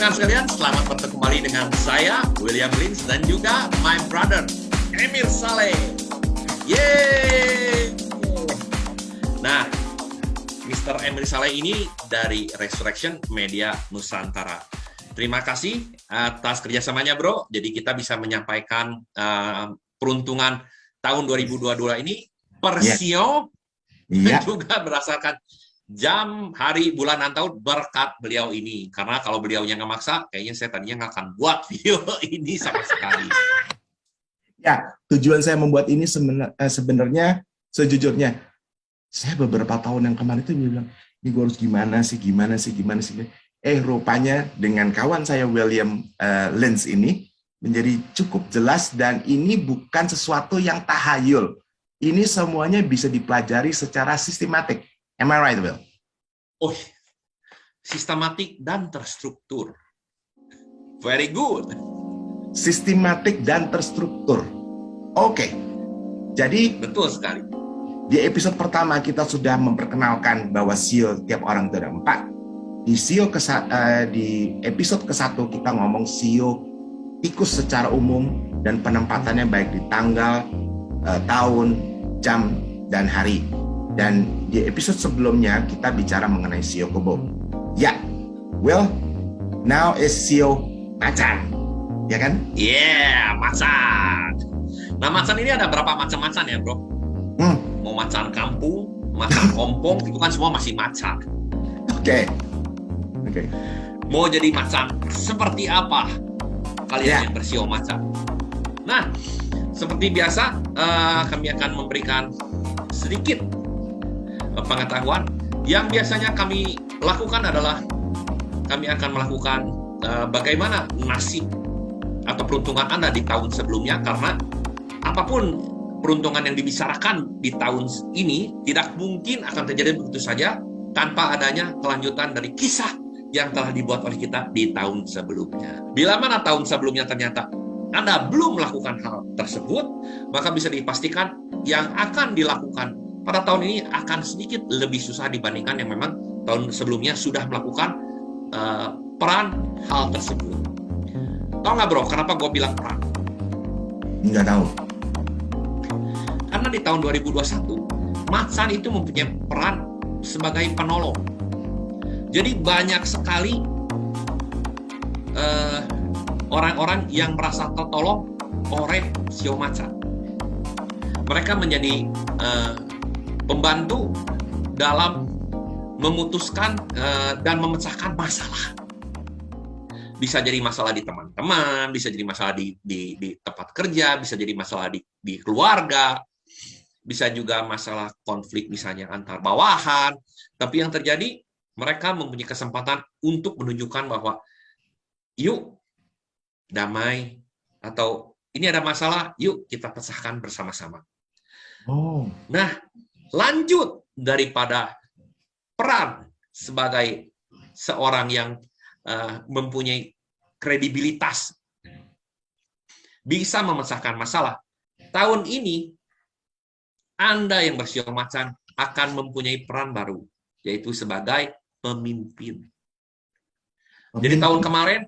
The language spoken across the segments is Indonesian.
Rekan sekalian, selamat bertemu kembali dengan saya, William Lins, dan juga my brother, Emir Saleh. Yeay! Nah, Mr. Emir Saleh ini dari Resurrection Media Nusantara. Terima kasih atas kerjasamanya, bro. Jadi kita bisa menyampaikan peruntungan tahun 2022 ini per sio, dan juga berdasarkan jam, hari, bulan, dan tahun berkat beliau ini. Karena kalau beliaunya nggak maksa, kayaknya saya tadinya nggak akan buat video ini sama sekali. Ya, tujuan saya membuat ini sebenarnya sejujurnya, saya beberapa tahun yang kemarin itu bilang, ini gue harus gimana sih. Rupanya dengan kawan saya William Lins ini menjadi cukup jelas, dan ini bukan sesuatu yang tahayul. Ini semuanya bisa dipelajari secara sistematik. Am I right, Will? Oh, sistematik dan terstruktur. Very good. Sistematik dan terstruktur. Oke. Jadi, betul sekali. Di episode pertama kita sudah memperkenalkan bahwa SEO tiap orang itu ada 4. Di episode ke-1 kita ngomong SEO tikus secara umum dan penempatannya baik di tanggal, tahun, jam, dan hari. Dan di episode sebelumnya kita bicara mengenai SEO kebo. Ya, well, now is SEO macan, ya kan? Yeah, macan. Nah, macan ini ada berapa macam macan ya, bro? Mau macan kampung, macan kompong, itu kan semua masih macan. Oke. Mau jadi macan seperti apa kalian yang bersio macan? Nah, seperti biasa, kami akan memberikan sedikit pengetahuan. Yang biasanya kami lakukan adalah kami akan melakukan bagaimana nasib atau peruntungan Anda di tahun sebelumnya, karena apapun peruntungan yang dibicarakan di tahun ini tidak mungkin akan terjadi begitu saja tanpa adanya kelanjutan dari kisah yang telah dibuat oleh kita di tahun sebelumnya. Bila mana tahun sebelumnya ternyata Anda belum melakukan hal tersebut, maka bisa dipastikan yang akan dilakukan pada tahun ini akan sedikit lebih susah dibandingkan yang memang tahun sebelumnya sudah melakukan peran hal tersebut. Tahu nggak, bro, kenapa gue bilang peran? Nggak tahu. Karena di tahun 2021, macan itu mempunyai peran sebagai penolong. Jadi banyak sekali orang-orang yang merasa tertolong oleh sio macan. Mereka menjadi pembantu dalam memutuskan dan memecahkan masalah. Bisa jadi masalah di teman-teman, bisa jadi masalah di tempat kerja, bisa jadi masalah di keluarga, bisa juga masalah konflik misalnya antar bawahan. Tapi yang terjadi, mereka mempunyai kesempatan untuk menunjukkan bahwa yuk damai, atau ini ada masalah, yuk kita pecahkan bersama-sama. Nah, lanjut daripada peran sebagai seorang yang mempunyai kredibilitas bisa memecahkan masalah. Tahun ini Anda yang bersio macan akan mempunyai peran baru, yaitu sebagai pemimpin. Jadi tahun kemarin,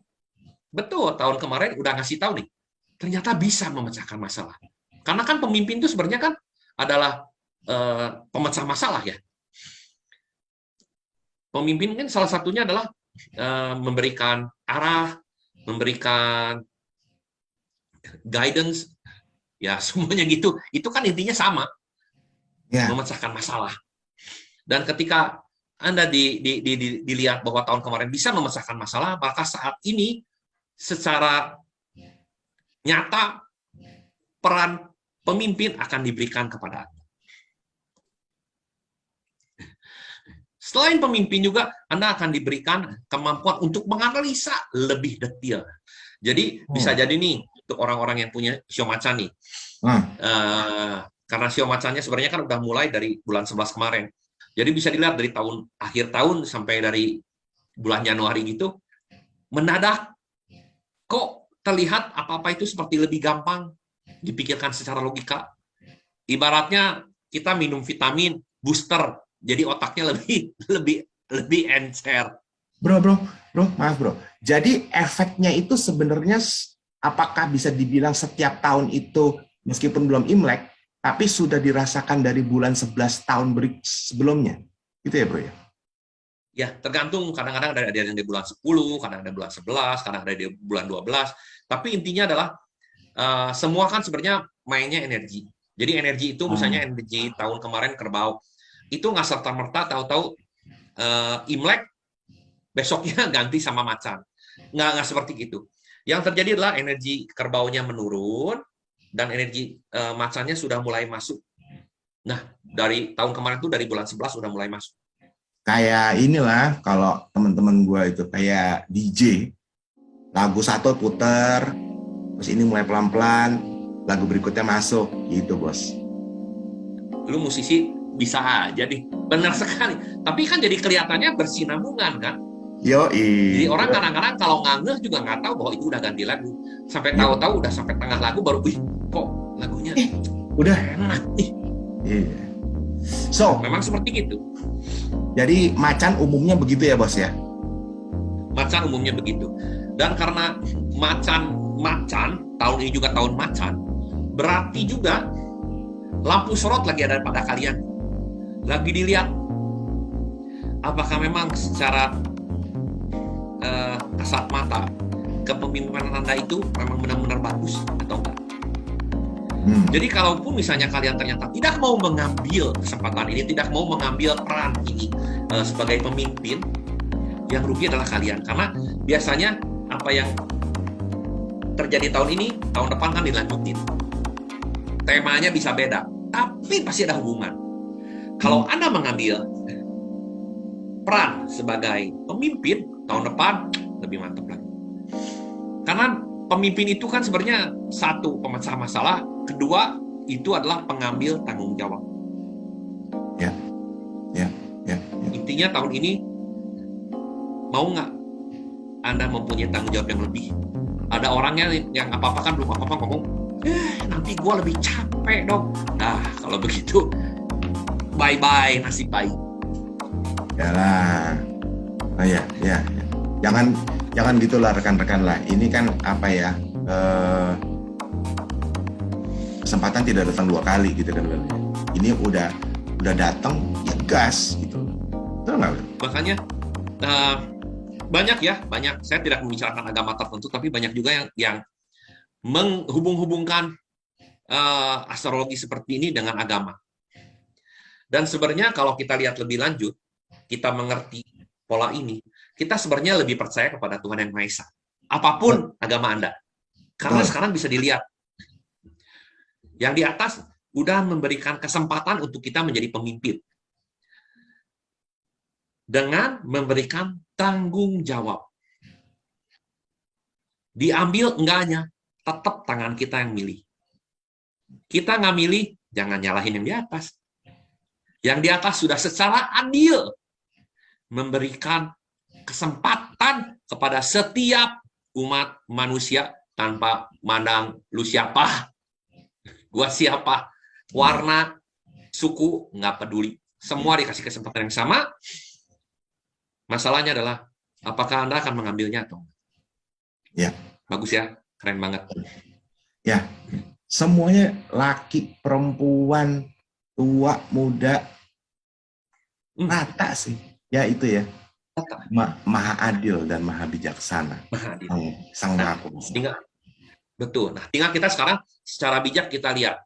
betul, tahun kemarin udah ngasih tahu nih, ternyata bisa memecahkan masalah. Karena kan pemimpin itu sebenarnya kan adalah pemecah masalah ya. Pemimpin kan salah satunya adalah memberikan arah, memberikan guidance, ya semuanya gitu. Itu kan intinya sama, memecahkan masalah. Dan ketika Anda dilihat bahwa tahun kemarin bisa memecahkan masalah, maka saat ini secara nyata peran pemimpin akan diberikan kepada Anda. Selain pemimpin juga, Anda akan diberikan kemampuan untuk menganalisa lebih detail. Jadi bisa jadi nih, untuk orang-orang yang punya sio macan nih, karena sio macannya sebenarnya kan udah mulai dari bulan 11 kemarin. Jadi bisa dilihat dari akhir tahun sampai dari bulan Januari gitu, mendadak kok terlihat apa-apa itu seperti lebih gampang dipikirkan secara logika. Ibaratnya kita minum vitamin booster, jadi otaknya lebih encer. bro, maaf bro. Jadi efeknya itu sebenarnya apakah bisa dibilang setiap tahun itu meskipun belum Imlek, tapi sudah dirasakan dari bulan 11 tahun sebelumnya? Gitu ya bro ya? Ya, tergantung, kadang-kadang ada yang di bulan 10, kadang ada bulan 11, kadang ada di bulan 12. Tapi intinya adalah semua kan sebenarnya mainnya energi. Jadi energi itu misalnya energi tahun kemarin kerbau, itu nggak serta-merta tahu-tahu Imlek besoknya ganti sama macan. Nggak seperti itu. Yang terjadi adalah energi kerbaunya menurun dan energi macannya sudah mulai masuk. Nah, dari tahun kemarin itu dari bulan 11 sudah mulai masuk. Kayak inilah kalau teman-teman gue itu kayak DJ, lagu satu puter, terus ini mulai pelan-pelan, lagu berikutnya masuk, gitu bos. Lu musisi bisa aja nih, benar sekali. Tapi kan jadi kelihatannya bersinambungan kan. Jadi orang kadang-kadang kalau ngangeh juga nggak tahu bahwa itu udah ganti lagu. Sampai tahu-tahu udah sampai tengah lagu baru, wih kok lagunya udah enak nih. Iya. So, memang seperti itu. Jadi macan umumnya begitu ya bos ya? Macan umumnya begitu. Dan karena macan tahun ini juga tahun macan, berarti juga lampu sorot lagi ada pada kalian. Lagi dilihat apakah memang secara kasat mata kepemimpinan Anda itu memang benar-benar bagus atau enggak. Jadi kalaupun misalnya kalian ternyata tidak mau mengambil kesempatan ini, tidak mau mengambil peran ini sebagai pemimpin, yang rugi adalah kalian. Karena biasanya apa yang terjadi tahun ini, tahun depan kan dilanjutin. Temanya bisa beda, tapi pasti ada hubungan. Kalau Anda mengambil peran sebagai pemimpin, tahun depan lebih mantap lagi. Karena pemimpin itu kan sebenarnya satu, pemecah masalah, kedua itu adalah pengambil tanggung jawab. Ya. Intinya tahun ini mau nggak Anda mempunyai tanggung jawab yang lebih? Ada orangnya yang apa-apa kan belum apa-apa ngomong, nanti gue lebih capek dong. Nah kalau begitu, bye-bye nasib baik. Yalah. Oh ya. Jangan gitulah rekan-rekan lah. Ini kan apa ya? Kesempatan tidak datang dua kali gitu kan. Ini udah datang ya gas gitu. Betul nggak? Makanya banyak. Saya tidak membicarakan agama tertentu, tapi banyak juga yang menghubung-hubungkan astrologi seperti ini dengan agama. Dan sebenarnya kalau kita lihat lebih lanjut, kita mengerti pola ini, kita sebenarnya lebih percaya kepada Tuhan Yang Maha Esa. Apapun agama Anda. Karena sekarang bisa dilihat, yang di atas udah memberikan kesempatan untuk kita menjadi pemimpin. Dengan memberikan tanggung jawab. Diambil enggaknya, tetap tangan kita yang milih. Kita nggak milih, jangan nyalahin yang di atas. Yang di atas sudah secara adil memberikan kesempatan kepada setiap umat manusia tanpa mandang lu siapa, gua siapa, warna, suku, nggak peduli. Semua dikasih kesempatan yang sama. Masalahnya adalah, apakah Anda akan mengambilnya atau enggak? Ya. Bagus ya, keren banget. Ya, semuanya laki, perempuan, tua, muda, rata sih. Ya itu ya. Maha adil dan maha bijaksana. Maha adil. Sang Maha Kuasa. Betul. Nah, tinggal kita sekarang secara bijak kita lihat.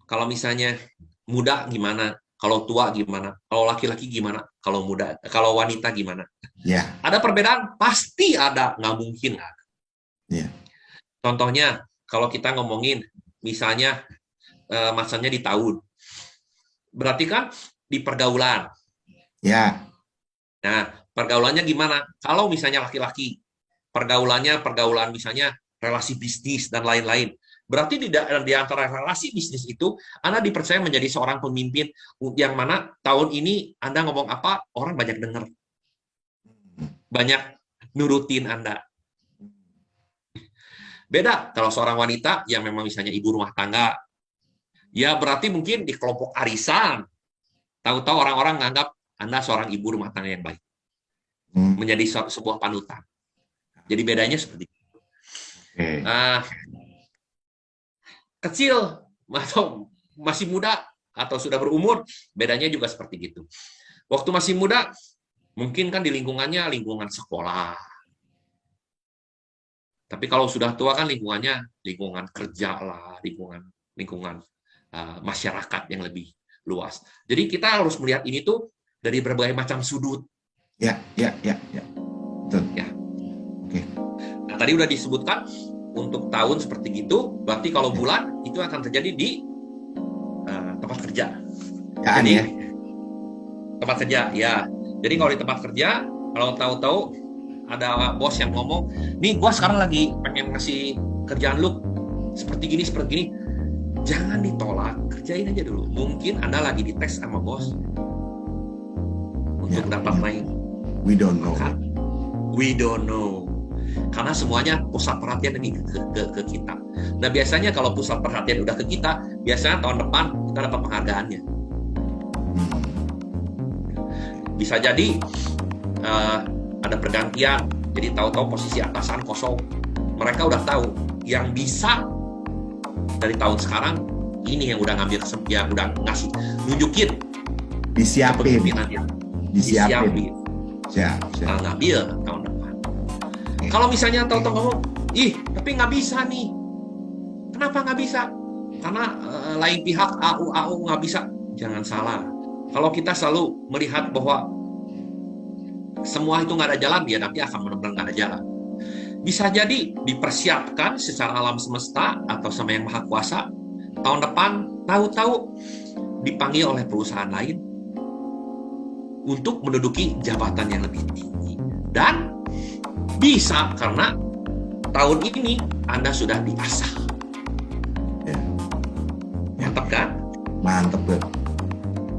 Kalau misalnya muda gimana, kalau tua gimana, kalau laki-laki gimana, kalau wanita gimana. Ya. Ada perbedaan? Pasti ada, nggak mungkin nggak ada. Ya. Contohnya, kalau kita ngomongin misalnya masanya di tahun, berarti kan di pergaulan. Ya. Nah, pergaulannya gimana? Kalau misalnya laki-laki, pergaulan misalnya relasi bisnis dan lain-lain. Berarti di antara relasi bisnis itu, Anda dipercaya menjadi seorang pemimpin yang mana tahun ini Anda ngomong apa, orang banyak dengar. Banyak nurutin Anda. Beda kalau seorang wanita yang memang misalnya ibu rumah tangga, ya berarti mungkin di kelompok arisan, tahu-tahu orang-orang menganggap Anda seorang ibu rumah tangga yang baik. menjadi sebuah panutan. Jadi bedanya seperti itu. Kecil atau masih muda atau sudah berumur, bedanya juga seperti itu. Waktu masih muda, mungkin kan di lingkungannya lingkungan sekolah. Tapi kalau sudah tua kan lingkungannya lingkungan kerja lah, lingkungan masyarakat yang lebih luas. Jadi kita harus melihat ini tuh dari berbagai macam sudut. Ya. Betul. Ya. Oke. Nah, tadi udah disebutkan untuk tahun seperti gitu, berarti kalau bulan itu akan terjadi di tempat kerja. Jadi tempat kerja, ya. Jadi kalau di tempat kerja, kalau tahu-tahu ada bos yang ngomong, nih gua sekarang lagi pengen ngasih kerjaan lu seperti gini, jangan ditolak, kerjain aja dulu. Mungkin Anda lagi dites sama bos untuk dapat naik. We don't know. We don't know. Karena semuanya pusat perhatian lagi ke kita. Nah biasanya kalau pusat perhatian udah ke kita, biasanya tahun depan kita dapat penghargaannya. Bisa jadi ada pergantian, jadi tahu-tahu posisi atasan kosong. Mereka udah tahu yang bisa dari tahun sekarang ini yang udah ngambil, yang udah ngasih, nunjukin, disiapin. Siap. Ngambil tahun depan. Kalau misalnya tahu-tahu ngomong, tapi nggak bisa nih. Kenapa nggak bisa? Karena lain pihak AU nggak bisa. Jangan salah. Kalau kita selalu melihat bahwa semua itu nggak ada jalan, ya nanti akan benar-benar nggak ada jalan. Bisa jadi dipersiapkan secara alam semesta atau sama Yang Maha Kuasa. Tahun depan tahu-tahu dipanggil oleh perusahaan lain untuk menduduki jabatan yang lebih tinggi. Dan bisa karena tahun ini Anda sudah diasah. Mantap kan? Mantap, Bel.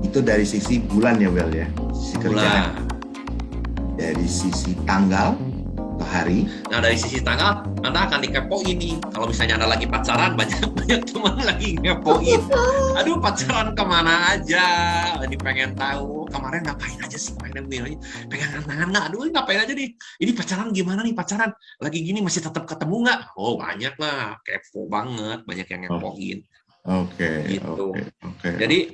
Itu dari sisi bulan ya, Bel ya. Sisi kerjaan. Dari sisi tanggal atau hari. Nah, dari sisi tanggal Anda akan dikepoin nih. Kalau misalnya Anda lagi pacaran, banyak teman lagi ngepoin. Aduh, pacaran kemana aja? Lagi pengen tahu. Kemarin ngapain aja sih? Pegangan tangan nggak? Aduh, ngapain aja nih? Ini pacaran gimana nih? Pacaran lagi gini masih tetap ketemu nggak? Oh, banyak lah. Kepo banget. Banyak yang ngepoin. Oke. Jadi,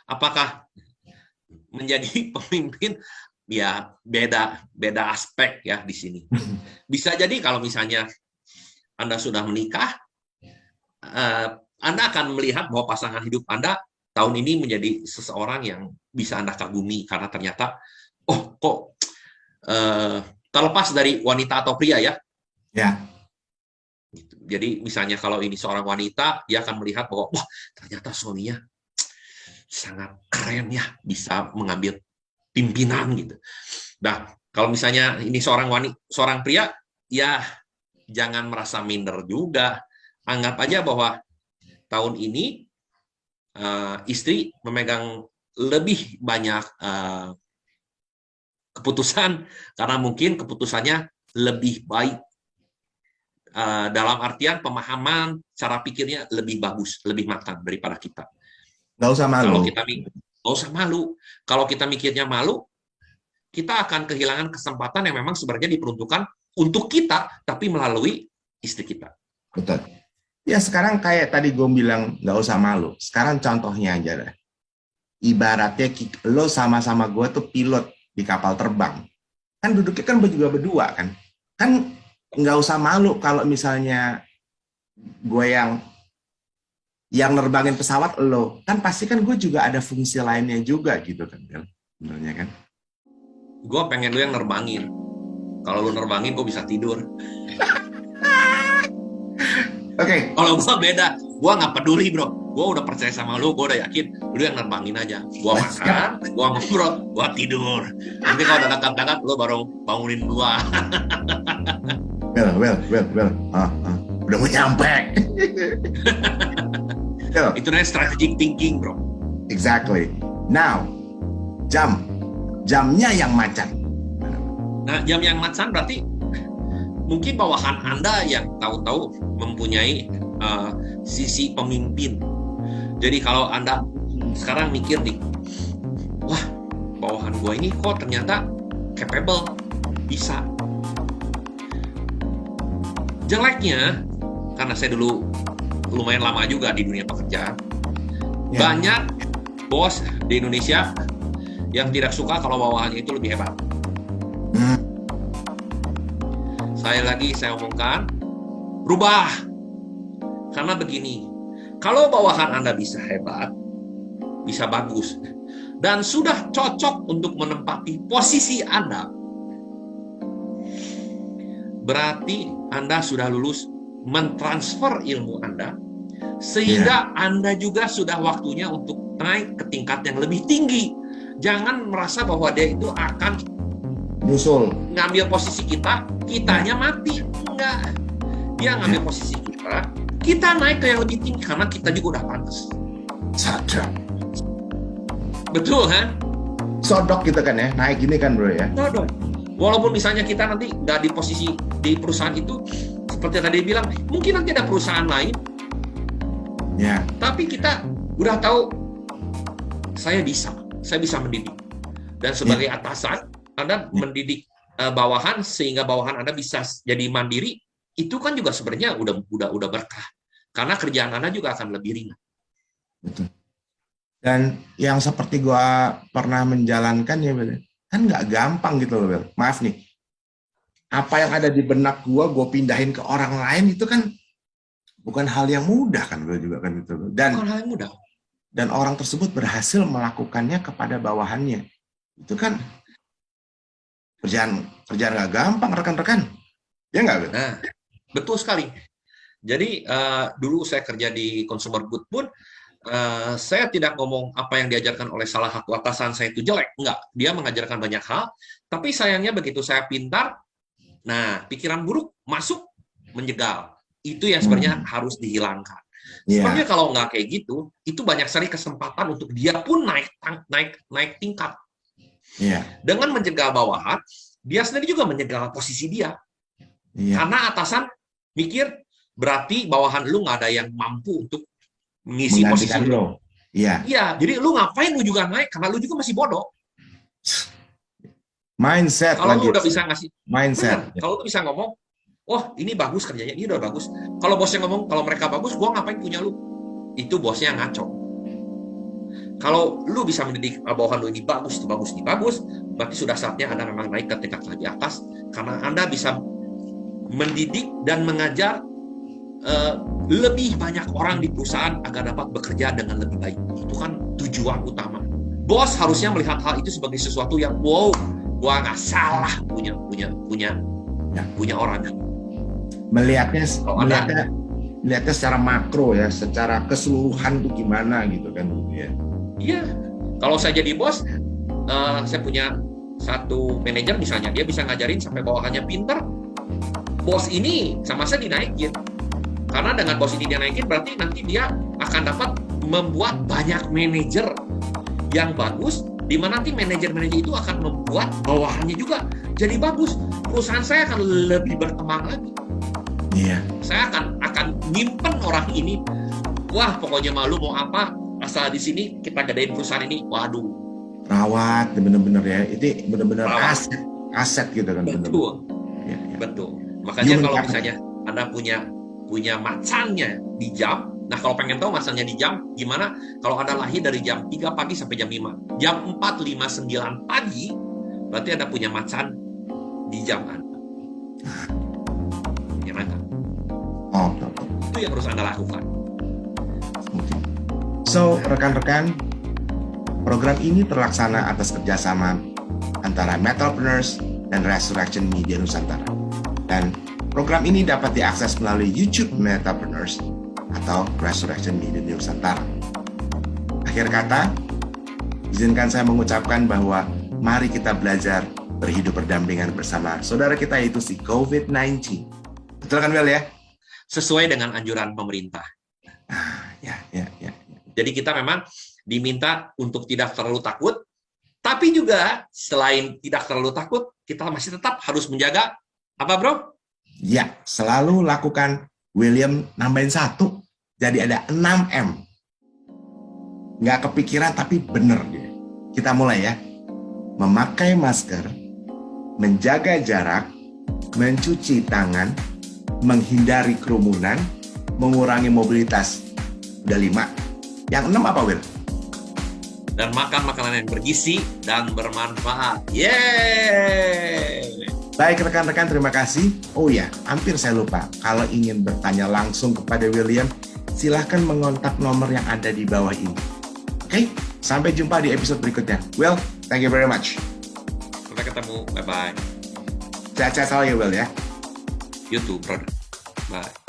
apakah menjadi pemimpin? Ya beda aspek ya di sini. Bisa jadi kalau misalnya Anda sudah menikah, Anda akan melihat bahwa pasangan hidup Anda tahun ini menjadi seseorang yang bisa Anda kagumi karena ternyata terlepas dari wanita atau pria ya. Ya. Jadi misalnya kalau ini seorang wanita, dia akan melihat bahwa wah ternyata suaminya sangat keren ya, bisa mengambil pimpinan gitu. Nah, kalau misalnya ini seorang pria, ya jangan merasa minder juga. Anggap aja bahwa tahun ini istri memegang lebih banyak keputusan karena mungkin keputusannya lebih baik. Dalam artian pemahaman, cara pikirnya lebih bagus, lebih matang daripada kita. Nggak usah malu. Nggak usah malu. Kalau kita mikirnya malu, kita akan kehilangan kesempatan yang memang sebenarnya diperuntukkan untuk kita, tapi melalui istri kita. Betul. Ya sekarang kayak tadi gue bilang nggak usah malu. Sekarang contohnya aja deh. Ibaratnya lo sama-sama gue tuh pilot di kapal terbang. Kan duduknya kan juga berdua kan. Kan nggak usah malu kalau misalnya gue yang nerbangin pesawat lo, kan pasti kan gue juga ada fungsi lainnya juga gitu kan, sebenarnya kan. Gue pengen lu yang nerbangin. Kalau lu nerbangin, gue bisa tidur. Oke. Kalau gue beda, gue nggak peduli bro. Gue udah percaya sama lu, gue udah yakin lu yang nerbangin aja. Gue makan, gue ngobrol, gue tidur. Nanti kalau udah dekat-dekat, lu baru bangunin gue. Well. Udah mau nyampe. Itu namanya strategic thinking, bro. Exactly. Now, jamnya yang macan. Nah, jam yang macan berarti mungkin bawahan Anda yang tahu-tahu mempunyai sisi pemimpin. Jadi kalau Anda sekarang mikir nih, wah, bawahan gue ini kok ternyata capable, bisa. Jeleknya, karena saya dulu lumayan lama juga di dunia pekerjaan, banyak bos di Indonesia yang tidak suka kalau bawahannya itu lebih hebat. Saya omongkan, rubah. Karena begini, kalau bawahan Anda bisa hebat, bisa bagus, dan sudah cocok untuk menempati posisi Anda, berarti Anda sudah lulus mentransfer ilmu Anda, sehingga Anda juga sudah waktunya untuk naik ke tingkat yang lebih tinggi. Jangan merasa bahwa dia itu akan nyusul, ngambil posisi kita, kitanya mati. Enggak. Dia ngambil posisi kita naik ke yang lebih tinggi karena kita juga udah pantas. Sadar. Betul kan? Sodok gitu kan ya, naik gini kan bro ya. Sodok. Walaupun misalnya kita nanti nggak di posisi di perusahaan itu, seperti tadi bilang, mungkin nanti ada perusahaan lain. Ya. Tapi kita udah tahu, saya bisa mendidik. Dan sebagai atasan, Anda mendidik bawahan sehingga bawahan Anda bisa jadi mandiri, itu kan juga sebenarnya udah berkah. Karena kerjaan Anda juga akan lebih ringan. Betul. Dan yang seperti gua pernah menjalankan ya, Bel, kan nggak gampang gitu loh, Bel. Maaf nih. Apa yang ada di benak gua pindahin ke orang lain itu kan bukan hal yang mudah kan, Bel, juga kan gitu. Dan bukan hal yang mudah. Dan orang tersebut berhasil melakukannya kepada bawahannya. Itu kan kerjaan nggak gampang, rekan-rekan. Ya nggak, Bel? Nah, betul sekali. Jadi dulu saya kerja di consumer good pun, saya tidak ngomong apa yang diajarkan oleh salah satu atasan saya itu jelek. Enggak, dia mengajarkan banyak hal, tapi sayangnya begitu saya pintar, nah pikiran buruk masuk, menjegal. Itu yang sebenarnya harus dihilangkan. Sebenarnya kalau nggak kayak gitu, itu banyak sekali kesempatan untuk dia pun naik tingkat. Dengan menjegal bawahan, dia sendiri juga menjegal posisi dia. Karena atasan mikir, berarti bawahan lu nggak ada yang mampu untuk mengisi posisi lu. Iya, jadi lu ngapain lu juga naik, karena lu juga masih bodoh. Mindset. Kalau lu udah bisa ngasih mindset. Kalau lu bisa ngomong, oh ini bagus kerjanya, ini udah bagus. Kalau bosnya ngomong, kalau mereka bagus, gua ngapain punya lu? Itu bosnya ngaco. Kalau lu bisa mendidik bawahan lu ini bagus, berarti sudah saatnya Anda memang naik ke tingkat lebih atas, karena Anda bisa mendidik dan mengajar lebih banyak orang di perusahaan agar dapat bekerja dengan lebih baik. Itu kan tujuan utama. Bos harusnya melihat hal itu sebagai sesuatu yang wow, gua nggak salah punya orang ini. Melihatnya secara makro ya, secara keseluruhan tuh gimana gitu kan ya. Iya. Kalau saya jadi bos, saya punya satu manajer misalnya, dia bisa ngajarin sampai bawahannya pintar. Bos ini sama saya dinaikin. Karena dengan bos ini dia naikin, berarti nanti dia akan dapat membuat banyak manajer yang bagus, di mana nanti manajer-manajer itu akan membuat bawahannya juga jadi bagus. Perusahaan saya akan lebih berkembang lagi. Iya. Saya akan nyimpen orang ini. Wah, pokoknya malu mau apa, asal di sini kita gedein perusahaan ini. Waduh. Rawat, bener-bener ya. Itu bener-bener aset gitu kan. Betul. Ya. Betul. Makanya kalau misalnya Anda punya macannya di jam, nah kalau pengen tahu macannya di jam, gimana? Kalau Anda lahir dari jam 3 pagi sampai jam 5. Jam 4, 5, 9 pagi, berarti Anda punya macan di jam Anda. Menyenangkan. Itu yang harus Anda lakukan. So, rekan-rekan, program ini terlaksana atas kerjasama antara Metalpreneurs dan Resurrection Media Nusantara. Dan program ini dapat diakses melalui YouTube Metalpreneurs atau Resurrection Media Nusantara. Akhir kata, izinkan saya mengucapkan bahwa mari kita belajar berhidup berdampingan bersama saudara kita, yaitu si COVID-19. Betul kan, Bel ya? Sesuai dengan anjuran pemerintah. Ya. Jadi kita memang diminta untuk tidak terlalu takut, tapi juga selain tidak terlalu takut, kita masih tetap harus menjaga apa, bro? Ya, selalu lakukan William nambahin 1. Jadi ada 6M. Nggak kepikiran tapi bener dia. Kita mulai ya. memakai masker, menjaga jarak, mencuci tangan, menghindari kerumunan, mengurangi mobilitas. Udah 5. Yang 6 apa, Will? Dan makan makanan yang bergizi dan bermanfaat. Yeay! Baik rekan-rekan, terima kasih. Oh ya, hampir saya lupa. Kalau ingin bertanya langsung kepada William, silahkan mengontak nomor yang ada di bawah ini. Oke, sampai jumpa di episode berikutnya. Will, thank you very much. Sampai ketemu. Bye-bye. Sehat-sehat selalu ya, Will ya. You too, brother. Bye.